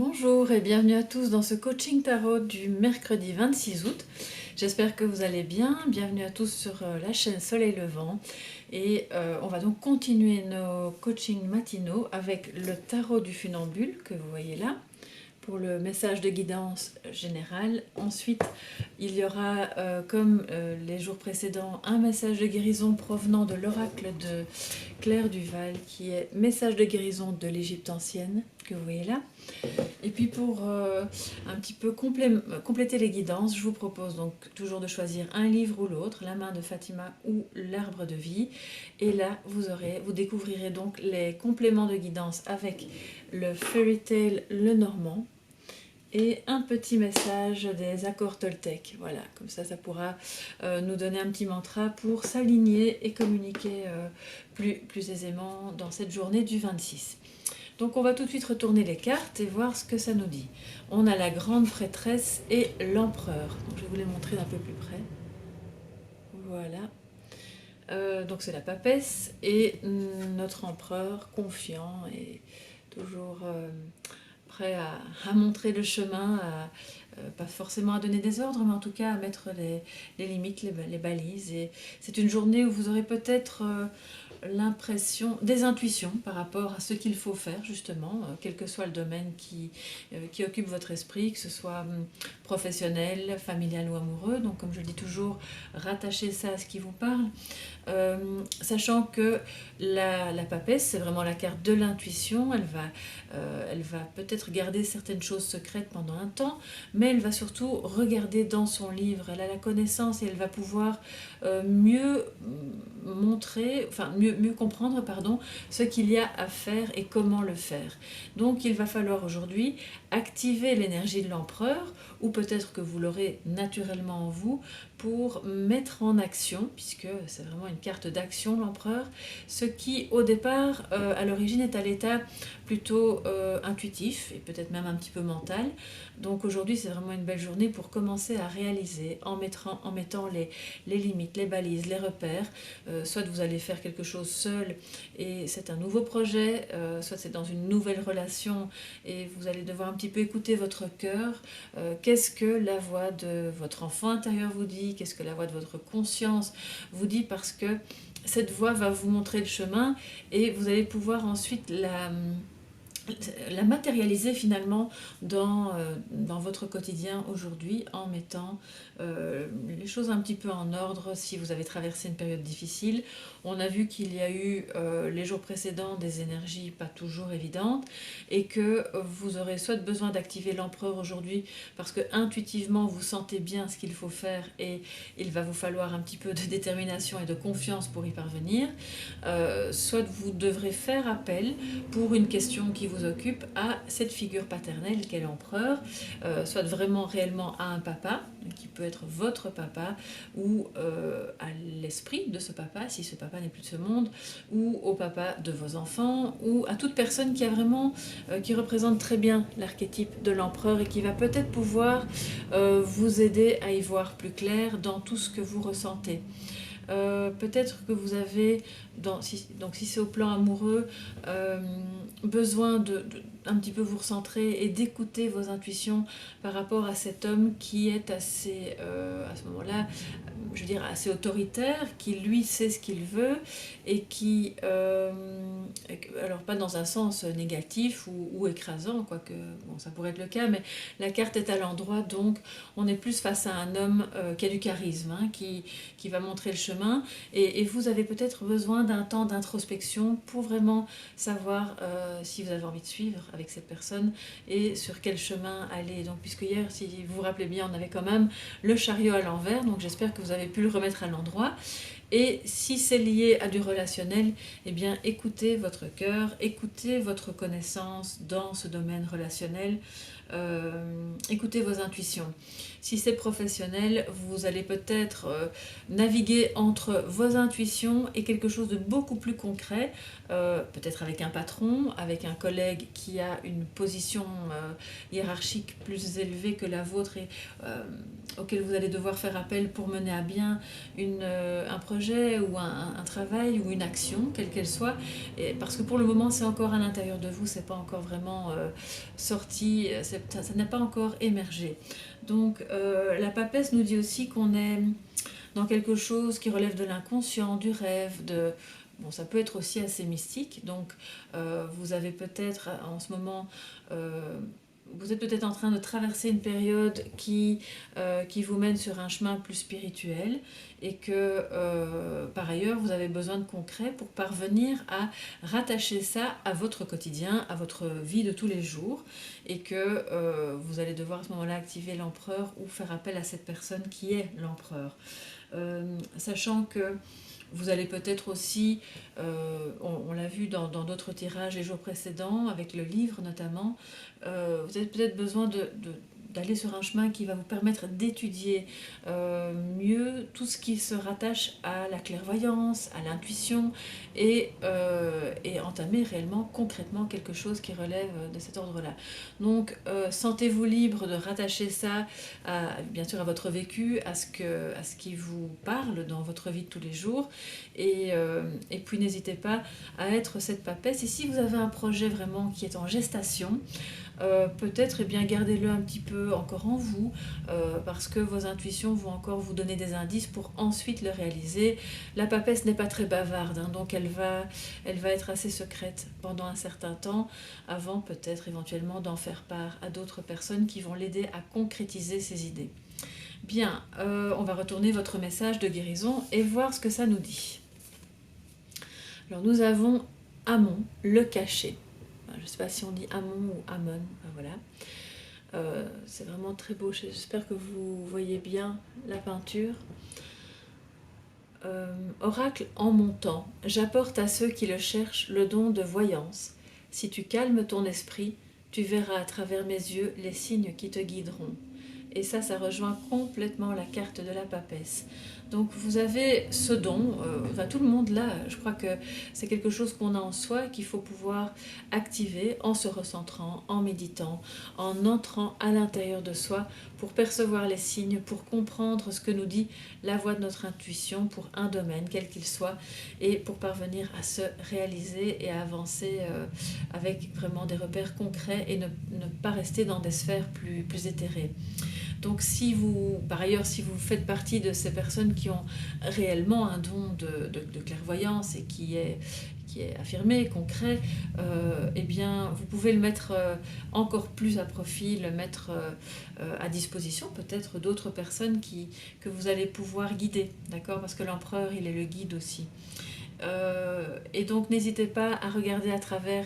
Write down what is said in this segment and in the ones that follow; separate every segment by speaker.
Speaker 1: Bonjour et bienvenue à tous dans ce coaching tarot du mercredi 26 août. J'espère que vous allez bien. Bienvenue à tous sur la chaîne Soleil Levant. Et on va donc continuer nos coachings matinaux avec le tarot du funambule que vous voyez là, pour le message de guidance général. Ensuite, il y aura, comme les jours précédents, un message de guérison provenant de l'oracle de Claire Duval, qui est message de guérison de l'Égypte ancienne, que vous voyez là. Et puis pour un petit peu compléter les guidances, je vous propose donc toujours de choisir un livre ou l'autre, La main de Fatima ou L'Arbre de vie. Et là, vous découvrirez donc les compléments de guidance avec le Fairy Tale Le Normand et un petit message des accords Toltec. Voilà, comme ça pourra nous donner un petit mantra pour s'aligner et communiquer plus aisément dans cette journée du 26. Donc on va tout de suite retourner les cartes et voir ce que ça nous dit. On a la grande prêtresse et l'empereur. Donc je vais vous les montrer d'un peu plus près. Voilà. Donc c'est la papesse et notre empereur confiant et toujours prêt à montrer le chemin, pas forcément à donner des ordres, mais en tout cas à mettre les limites, les balises. Et c'est une journée où vous aurez peut-être l'impression, des intuitions par rapport à ce qu'il faut faire justement, quel que soit le domaine qui occupe votre esprit, que ce soit professionnel, familial ou amoureux. Donc comme je le dis toujours, rattachez ça à ce qui vous parle. Sachant que la papesse, c'est vraiment la carte de l'intuition. Elle va peut-être garder certaines choses secrètes pendant un temps, mais elle va surtout regarder dans son livre. Elle a la connaissance et elle va pouvoir mieux montrer, enfin mieux comprendre, pardon, ce qu'il y a à faire et comment le faire. Donc il va falloir aujourd'hui activer l'énergie de l'empereur, ou peut-être que vous l'aurez naturellement en vous, pour mettre en action, puisque c'est vraiment une carte d'action l'empereur, ce qui au départ, à l'origine, est à l'état plutôt intuitif et peut-être même un petit peu mental. Donc aujourd'hui c'est vraiment une belle journée pour commencer à réaliser en mettant les limites, les balises, les repères. Soit vous allez faire quelque chose seul et c'est un nouveau projet, soit c'est dans une nouvelle relation et vous allez devoir un petit peu écouter votre cœur. Qu'est-ce que la voix de votre enfant intérieur vous dit? Qu'est-ce que la voix de votre conscience vous dit? Parce que cette voix va vous montrer le chemin et vous allez pouvoir ensuite la matérialiser finalement dans votre quotidien aujourd'hui, en mettant les choses un petit peu en ordre si vous avez traversé une période difficile. On a vu qu'il y a eu les jours précédents des énergies pas toujours évidentes et que vous aurez soit besoin d'activer l'empereur aujourd'hui parce que intuitivement vous sentez bien ce qu'il faut faire et il va vous falloir un petit peu de détermination et de confiance pour y parvenir, soit vous devrez faire appel pour une question qui vous occupe à cette figure paternelle qu'est l'empereur, soit vraiment réellement à un papa, qui peut être votre papa, ou à l'esprit de ce papa, si ce papa n'est plus de ce monde, ou au papa de vos enfants, ou à toute personne qui a vraiment, qui représente très bien l'archétype de l'empereur et qui va peut-être pouvoir vous aider à y voir plus clair dans tout ce que vous ressentez. Peut-être que vous avez, donc si c'est au plan amoureux, besoin de un petit peu vous recentrer et d'écouter vos intuitions par rapport à cet homme qui est assez, à ce moment-là, je veux dire, assez autoritaire, qui lui sait ce qu'il veut et qui, alors pas dans un sens négatif ou écrasant, quoique bon, ça pourrait être le cas, mais la carte est à l'endroit, donc on est plus face à un homme qui a du charisme, hein, qui va montrer le chemin, et vous avez peut-être besoin d'un temps d'introspection pour vraiment savoir si vous avez envie de suivre avec cette personne et sur quel chemin aller. Donc puisque hier, si vous vous rappelez bien, on avait quand même le chariot à l'envers, donc j'espère que vous avez pu le remettre à l'endroit. Et si c'est lié à du relationnel, eh bien écoutez votre cœur, écoutez votre connaissance dans ce domaine relationnel, écoutez vos intuitions. Si c'est professionnel, vous allez peut-être naviguer entre vos intuitions et quelque chose de beaucoup plus concret, peut-être avec un patron, avec un collègue qui a une position hiérarchique plus élevée que la vôtre et auquel vous allez devoir faire appel pour mener à bien un projet projet ou un travail ou une action, quelle qu'elle soit, et parce que pour le moment c'est encore à l'intérieur de vous, c'est pas encore vraiment sorti, ça n'a pas encore émergé. Donc la papesse nous dit aussi qu'on est dans quelque chose qui relève de l'inconscient, du rêve, de... Bon, ça peut être aussi assez mystique, donc vous avez peut-être en ce moment... vous êtes peut-être en train de traverser une période qui vous mène sur un chemin plus spirituel et que par ailleurs vous avez besoin de concret pour parvenir à rattacher ça à votre quotidien, à votre vie de tous les jours et que vous allez devoir à ce moment-là activer l'empereur ou faire appel à cette personne qui est l'empereur. Sachant que vous allez peut-être aussi, on l'a vu dans d'autres tirages les jours précédents, avec le livre notamment, vous avez peut-être besoin d'aller sur un chemin qui va vous permettre d'étudier mieux tout ce qui se rattache à la clairvoyance, à l'intuition et entamer réellement, concrètement quelque chose qui relève de cet ordre-là. Donc sentez-vous libre de rattacher ça bien sûr à votre vécu, à ce qui vous parle dans votre vie de tous les jours et puis n'hésitez pas à être cette papesse. Et si vous avez un projet vraiment qui est en gestation, peut-être bien gardez-le un petit peu encore en vous parce que vos intuitions vont encore vous donner des indices pour ensuite le réaliser. La papesse n'est pas très bavarde, hein, donc elle va être assez secrète pendant un certain temps avant peut-être éventuellement d'en faire part à d'autres personnes qui vont l'aider à concrétiser ses idées. Bien, on va retourner votre message de guérison et voir ce que ça nous dit. Alors nous avons Amon, le cachet. Je ne sais pas si on dit Amon ou Amon, voilà. C'est vraiment très beau, j'espère que vous voyez bien la peinture. Oracle en montant, j'apporte à ceux qui le cherchent le don de voyance. Si tu calmes ton esprit, tu verras à travers mes yeux les signes qui te guideront. Et ça rejoint complètement la carte de la papesse. Donc vous avez ce don, tout le monde l'a, je crois que c'est quelque chose qu'on a en soi, qu'il faut pouvoir activer en se recentrant, en méditant, en entrant à l'intérieur de soi pour percevoir les signes, pour comprendre ce que nous dit la voix de notre intuition pour un domaine, quel qu'il soit, et pour parvenir à se réaliser et à avancer avec vraiment des repères concrets et ne pas rester dans des sphères plus éthérées. Donc si vous, par ailleurs, si vous faites partie de ces personnes qui ont réellement un don de clairvoyance et qui est affirmé, concret, eh bien vous pouvez le mettre encore plus à profit, le mettre à disposition peut-être d'autres personnes que vous allez pouvoir guider, d'accord? Parce que l'empereur, il est le guide aussi. Et donc n'hésitez pas à regarder à travers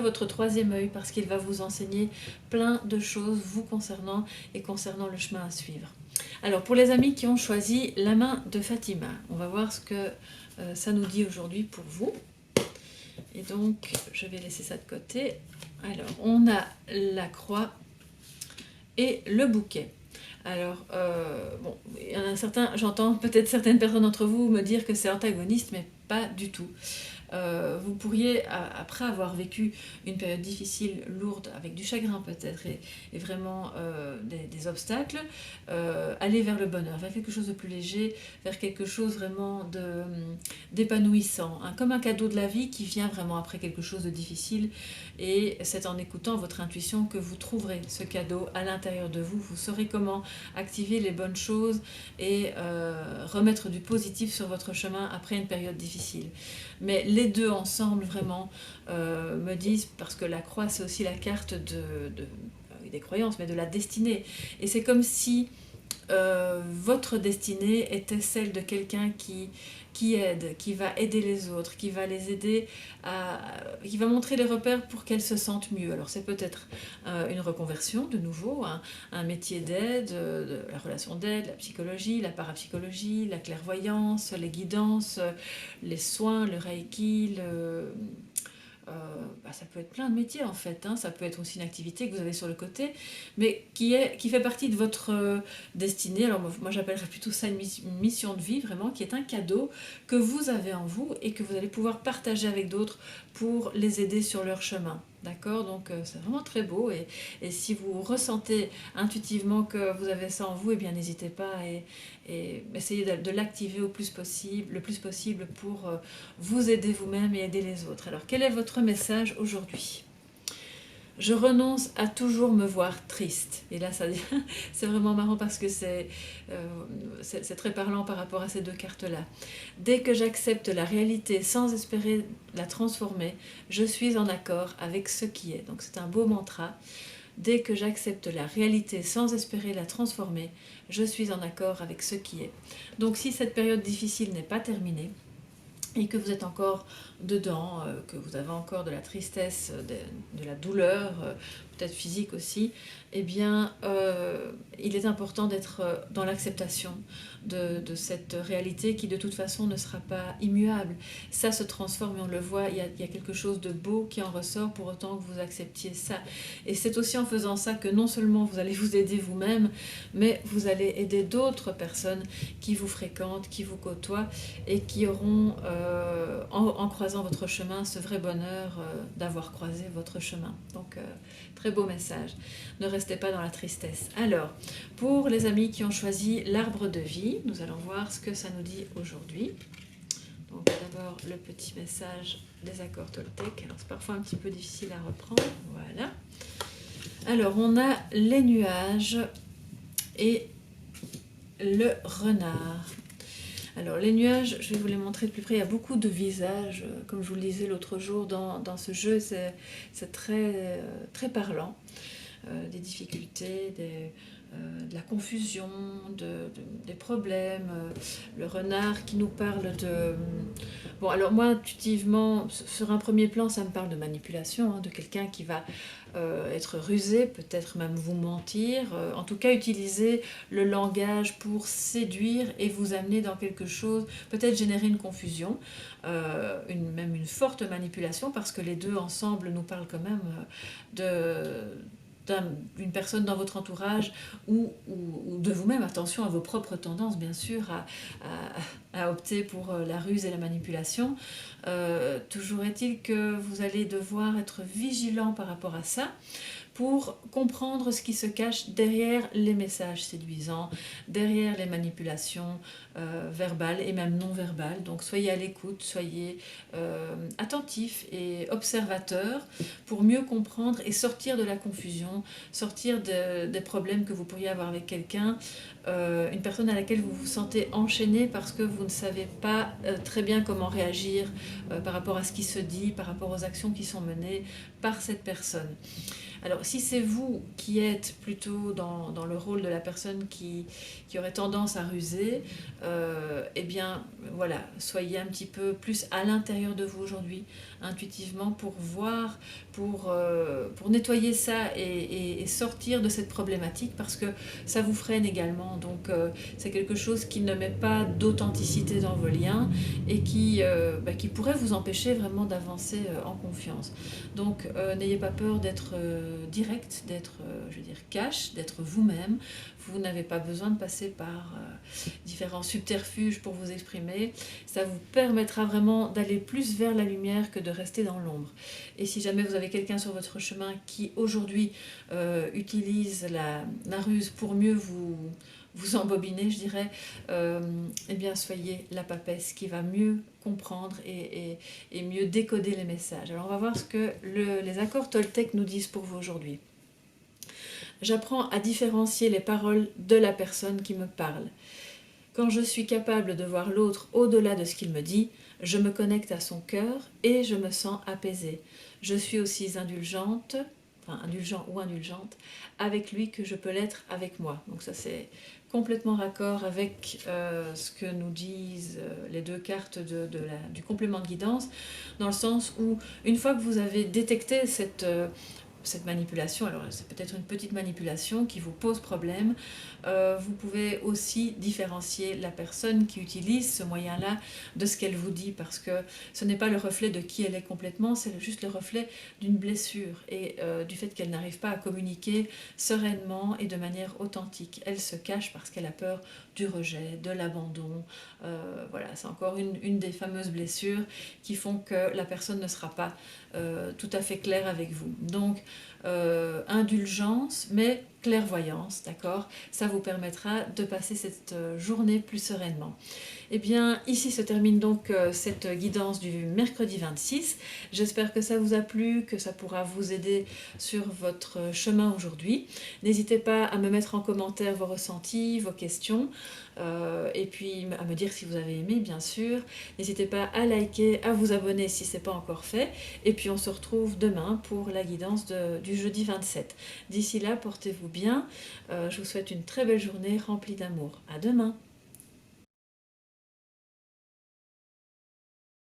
Speaker 1: votre troisième œil parce qu'il va vous enseigner plein de choses vous concernant et concernant le chemin à suivre. Alors pour les amis qui ont choisi la main de Fatima, on va voir ce que ça nous dit aujourd'hui pour vous. Et donc je vais laisser ça de côté. Alors on a la croix et le bouquet. Alors, il y en a certains, j'entends peut-être certaines personnes d'entre vous me dire que c'est antagoniste, mais pas du tout. Vous pourriez, après avoir vécu une période difficile, lourde, avec du chagrin peut-être, et vraiment des obstacles, aller vers le bonheur, vers quelque chose de plus léger, vers quelque chose vraiment d'épanouissant, hein, comme un cadeau de la vie qui vient vraiment après quelque chose de difficile, et c'est en écoutant votre intuition que vous trouverez ce cadeau à l'intérieur de vous. Vous saurez comment activer les bonnes choses et remettre du positif sur votre chemin après une période difficile. Mais les deux ensemble vraiment me disent, parce que la croix c'est aussi la carte des croyances, mais de la destinée. Et c'est comme si votre destinée était celle de quelqu'un qui aide, qui va aider les autres, qui va les aider qui va montrer les repères pour qu'elles se sentent mieux. Alors c'est peut-être une reconversion de nouveau, un métier d'aide, de la relation d'aide, la psychologie, la parapsychologie, la clairvoyance, les guidances, les soins, le reiki, ça peut être plein de métiers en fait, hein. Ça peut être aussi une activité que vous avez sur le côté, mais qui fait partie de votre destinée. Alors moi j'appellerais plutôt ça une mission de vie vraiment, qui est un cadeau que vous avez en vous et que vous allez pouvoir partager avec d'autres pour les aider sur leur chemin. D'accord, donc c'est vraiment très beau et si vous ressentez intuitivement que vous avez ça en vous, eh bien n'hésitez pas et essayez de l'activer le plus possible pour vous aider vous-même et aider les autres. Alors quel est votre message aujourd'hui? Je renonce à toujours me voir triste. Et là, ça, c'est vraiment marrant parce que c'est très parlant par rapport à ces deux cartes-là. Dès que j'accepte la réalité sans espérer la transformer, je suis en accord avec ce qui est. Donc c'est un beau mantra. Dès que j'accepte la réalité sans espérer la transformer, je suis en accord avec ce qui est. Donc si cette période difficile n'est pas terminée, et que vous êtes encore dedans, que vous avez encore de la tristesse, de la douleur, peut-être physique aussi, eh bien, il est important d'être dans l'acceptation de cette réalité qui de toute façon ne sera pas immuable. Ça se transforme et on le voit, il y a quelque chose de beau qui en ressort pour autant que vous acceptiez ça. Et c'est aussi en faisant ça que non seulement vous allez vous aider vous-même, mais vous allez aider d'autres personnes qui vous fréquentent, qui vous côtoient et qui auront, en croisant votre chemin, ce vrai bonheur d'avoir croisé votre chemin. Donc, très beau message. Ne restez pas dans la tristesse. Alors, pour les amis qui ont choisi l'arbre de vie, nous allons voir ce que ça nous dit aujourd'hui. Donc, d'abord, le petit message des accords Toltec. Alors, c'est parfois un petit peu difficile à reprendre. Voilà. Alors, on a les nuages et le renard. Alors les nuages, je vais vous les montrer de plus près, il y a beaucoup de visages, comme je vous le disais l'autre jour dans ce jeu, c'est très, très parlant, des difficultés, de la confusion, des problèmes, le renard qui nous parle de... Bon alors moi intuitivement, sur un premier plan, ça me parle de manipulation, hein, de quelqu'un qui va être rusé, peut-être même vous mentir, en tout cas utiliser le langage pour séduire et vous amener dans quelque chose, peut-être générer une confusion, même une forte manipulation, parce que les deux ensemble nous parlent quand même d'une personne dans votre entourage ou de vous-même, attention à vos propres tendances bien sûr, à opter pour la ruse et la manipulation. Toujours est-il que vous allez devoir être vigilant par rapport à ça pour comprendre ce qui se cache derrière les messages séduisants, derrière les manipulations verbales et même non verbales. Donc soyez à l'écoute, soyez attentifs et observateurs pour mieux comprendre et sortir de la confusion, sortir des problèmes que vous pourriez avoir avec quelqu'un, une personne à laquelle vous vous sentez enchaîné parce que vous ne savez pas très bien comment réagir par rapport à ce qui se dit, par rapport aux actions qui sont menées par cette personne. Alors si c'est vous qui êtes plutôt dans le rôle de la personne qui aurait tendance à ruser, eh bien voilà, soyez un petit peu plus à l'intérieur de vous aujourd'hui, intuitivement, pour voir, pour nettoyer ça et sortir de cette problématique, parce que ça vous freine également. Donc c'est quelque chose qui ne met pas d'authenticité dans vos liens et qui pourrait vous empêcher vraiment d'avancer en confiance. Donc n'ayez pas peur d'être direct, d'être, je veux dire, cash, d'être vous-même. Vous n'avez pas besoin de passer par différents subterfuges pour vous exprimer. Ça vous permettra vraiment d'aller plus vers la lumière que de rester dans l'ombre. Et si jamais vous avez quelqu'un sur votre chemin qui aujourd'hui utilise la ruse pour mieux vous embobiner, je dirais, eh bien soyez la papesse qui va mieux comprendre et mieux décoder les messages. Alors on va voir ce que les accords Toltec nous disent pour vous aujourd'hui. J'apprends à différencier les paroles de la personne qui me parle. Quand je suis capable de voir l'autre au-delà de ce qu'il me dit, je me connecte à son cœur et je me sens apaisée. Je suis aussi indulgente, indulgent ou indulgente, avec lui que je peux l'être avec moi. Donc ça c'est complètement raccord avec ce que nous disent les deux cartes du complément de guidance, dans le sens où une fois que vous avez détecté cette manipulation, alors c'est peut-être une petite manipulation qui vous pose problème, vous pouvez aussi différencier la personne qui utilise ce moyen-là de ce qu'elle vous dit, parce que ce n'est pas le reflet de qui elle est complètement, c'est juste le reflet d'une blessure et du fait qu'elle n'arrive pas à communiquer sereinement et de manière authentique. Elle se cache parce qu'elle a peur du rejet, de l'abandon. Voilà, c'est encore une des fameuses blessures qui font que la personne ne sera pas tout à fait claire avec vous. Donc, indulgence, mais clairvoyance, d'accord? Ça vous permettra de passer cette journée plus sereinement. Eh bien, ici se termine donc cette guidance du mercredi 26. J'espère que ça vous a plu, que ça pourra vous aider sur votre chemin aujourd'hui. N'hésitez pas à me mettre en commentaire vos ressentis, vos questions, et puis à me dire si vous avez aimé, bien sûr. N'hésitez pas à liker, à vous abonner si ce n'est pas encore fait. Et puis on se retrouve demain pour la guidance du jeudi 27. D'ici là, portez-vous bien. Je vous souhaite une très belle journée remplie d'amour. À demain!